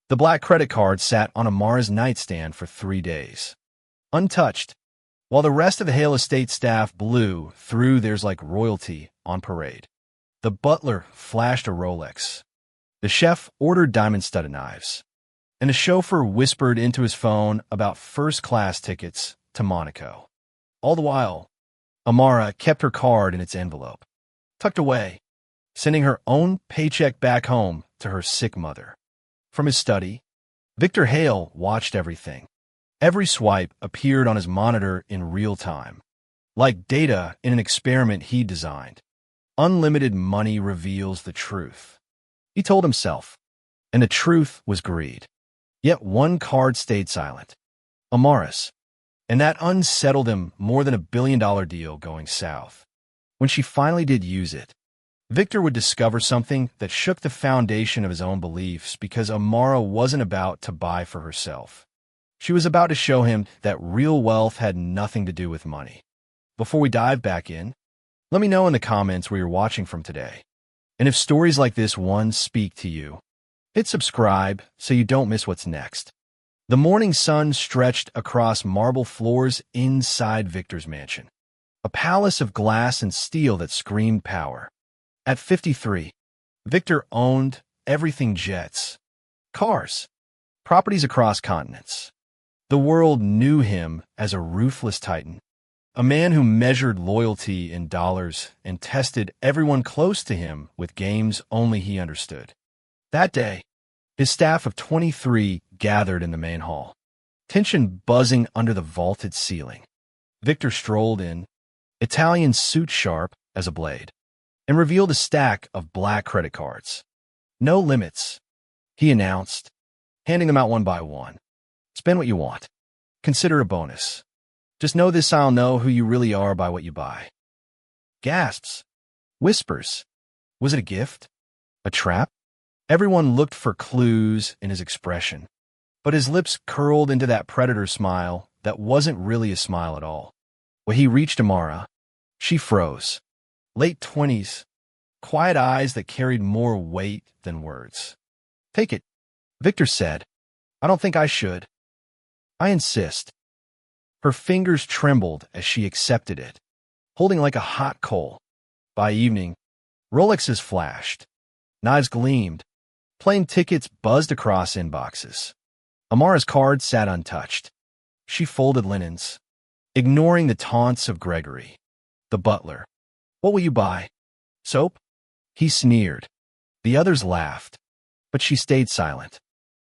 The black credit card sat on Amara's nightstand for 3 days, untouched, while the rest of the Hale estate staff blew through theirs like royalty on parade. The butler flashed a Rolex. The chef ordered diamond-studded knives. And the chauffeur whispered into his phone about first-class tickets to Monaco. All the while, Amara kept her card in its envelope, tucked away, sending her own paycheck back home to her sick mother. From his study, Victor Hale watched everything. Every swipe appeared on his monitor in real time, like data in an experiment he designed. Unlimited money reveals the truth, he told himself, and the truth was greed. Yet one card stayed silent, Amara's, and that unsettled him more than $1 billion deal going south. When she finally did use it, Victor would discover something that shook the foundation of his own beliefs because Amara wasn't about to buy for herself. She was about to show him that real wealth had nothing to do with money. Before we dive back in, let me know in the comments where you're watching from today. And if stories like this one speak to you, hit subscribe so you don't miss what's next. The morning sun stretched across marble floors inside Victor's mansion, a palace of glass and steel that screamed power. At 53, Victor owned everything: jets, cars, properties across continents. The world knew him as a ruthless titan, a man who measured loyalty in dollars and tested everyone close to him with games only he understood. That day, his staff of 23 gathered in the main hall, tension buzzing under the vaulted ceiling. Victor strolled in, Italian suit sharp as a blade, and revealed a stack of black credit cards. No limits, he announced, handing them out one by one. Spend what you want. Consider a bonus. Just know this: I'll know who you really are by what you buy. Gasps. Whispers. Was it a gift? A trap? Everyone looked for clues in his expression, but his lips curled into that predator smile that wasn't really a smile at all. When he reached Amara, she froze. Late 20s, quiet eyes that carried more weight than words. Take it, Victor said. I don't think I should. I insist. Her fingers trembled as she accepted it, holding like a hot coal. By evening, Rolexes flashed, knives gleamed, plane tickets buzzed across inboxes. Amara's card sat untouched. She folded linens, ignoring the taunts of Gregory, the butler. What will you buy? Soap? He sneered. The others laughed, but she stayed silent.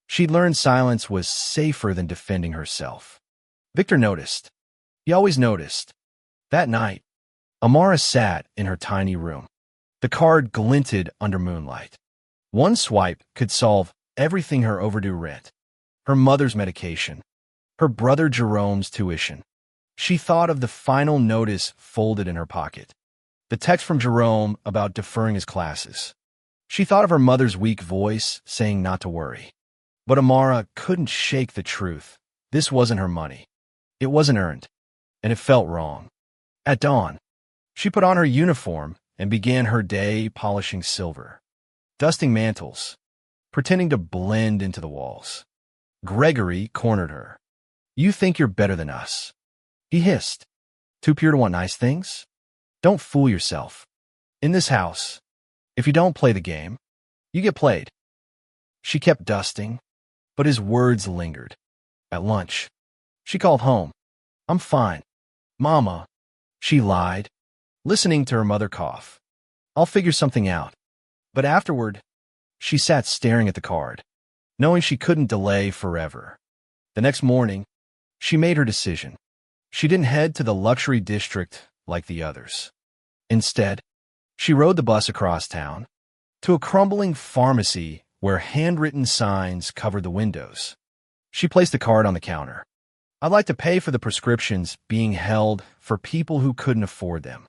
She'd learned silence was safer than defending herself. Victor noticed. He always noticed. That night, Amara sat in her tiny room. The card glinted under moonlight. One swipe could solve everything: her overdue rent, her mother's medication, her brother Jerome's tuition. She thought of the final notice folded in her pocket, the text from Jerome about deferring his classes. She thought of her mother's weak voice saying not to worry. But Amara couldn't shake the truth. This wasn't her money. It wasn't earned, and it felt wrong. At dawn, she put on her uniform and began her day polishing silver, dusting mantles, pretending to blend into the walls. Gregory cornered her. You think you're better than us, he hissed. Too pure to want nice things? Don't fool yourself. In this house, if you don't play the game, you get played. She kept dusting, but his words lingered. At lunch, she called home. I'm fine, Mama, she lied, listening to her mother cough. I'll figure something out. But afterward, she sat staring at the card, knowing she couldn't delay forever. The next morning, she made her decision. She didn't head to the luxury district like the others. Instead, she rode the bus across town to a crumbling pharmacy where handwritten signs covered the windows. She placed the card on the counter. I'd like to pay for the prescriptions being held for people who couldn't afford them.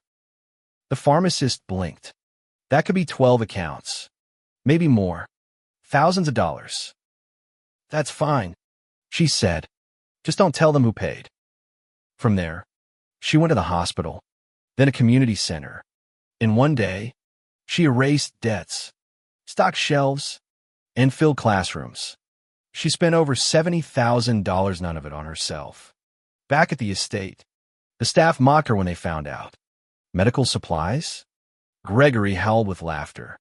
The pharmacist blinked. That could be 12 accounts. Maybe more. Thousands of dollars. That's fine, she said. Just don't tell them who paid. From there, she went to the hospital, then a community center. In one day, she erased debts, stocked shelves, and filled classrooms. She spent over $70,000, none of it on herself. Back at the estate, the staff mocked her when they found out. Medical supplies? Gregory howled with laughter.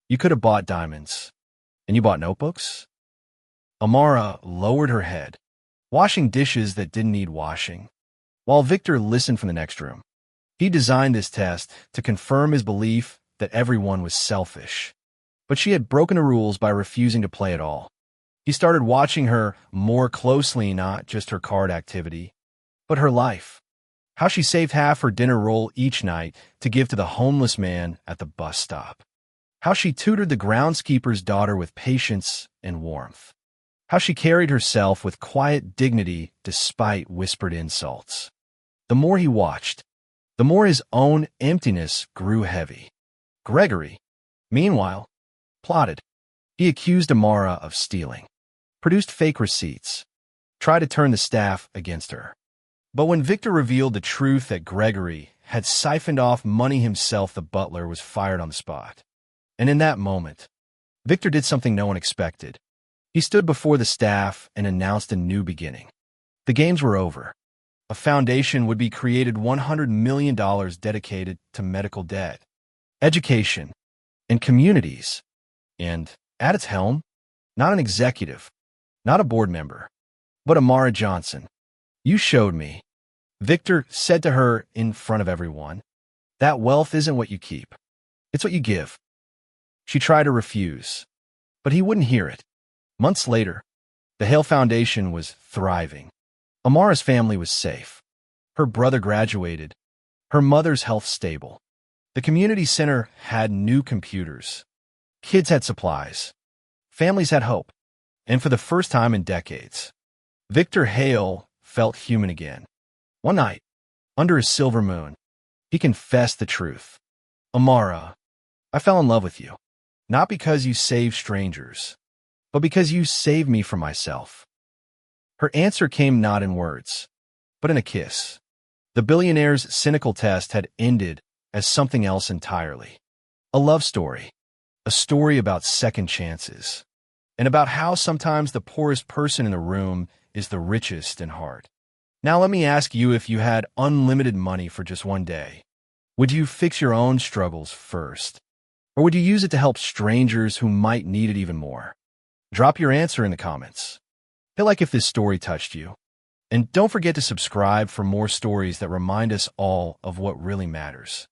You could have bought diamonds. And you bought notebooks? Amara lowered her head, washing dishes that didn't need washing, while Victor listened from the next room. He designed this test to confirm his belief that everyone was selfish. But she had broken the rules by refusing to play at all. He started watching her more closely, not just her card activity, but her life. How she saved half her dinner roll each night to give to the homeless man at the bus stop. How she tutored the groundskeeper's daughter with patience and warmth. How she carried herself with quiet dignity despite whispered insults. The more he watched, the more his own emptiness grew heavy. Gregory, meanwhile, plotted. He accused Amara of stealing, produced fake receipts, tried to turn the staff against her. But when Victor revealed the truth that Gregory had siphoned off money himself, the butler was fired on the spot. And in that moment, Victor did something no one expected. He stood before the staff and announced a new beginning. The games were over. A foundation would be created, $100 million dedicated to medical debt, education, and communities. And at its helm, not an executive, not a board member, but Amara Johnson. You showed me, Victor said to her in front of everyone, that wealth isn't what you keep. It's what you give. She tried to refuse, but he wouldn't hear it. Months later, the Hale Foundation was thriving. Amara's family was safe. Her brother graduated. Her mother's health stable. The community center had new computers. Kids had supplies. Families had hope. And for the first time in decades, Victor Hale felt human again. One night, under a silver moon, he confessed the truth. Amara, I fell in love with you, not because you saved strangers, but because you saved me from myself. Her answer came not in words, but in a kiss. The billionaire's cynical test had ended as something else entirely. A love story. A story about second chances. And about how sometimes the poorest person in the room is the richest in heart. Now let me ask you, if you had unlimited money for just one day, would you fix your own struggles first? Or would you use it to help strangers who might need it even more? Drop your answer in the comments. Feel like if this story touched you. And don't forget to subscribe for more stories that remind us all of what really matters.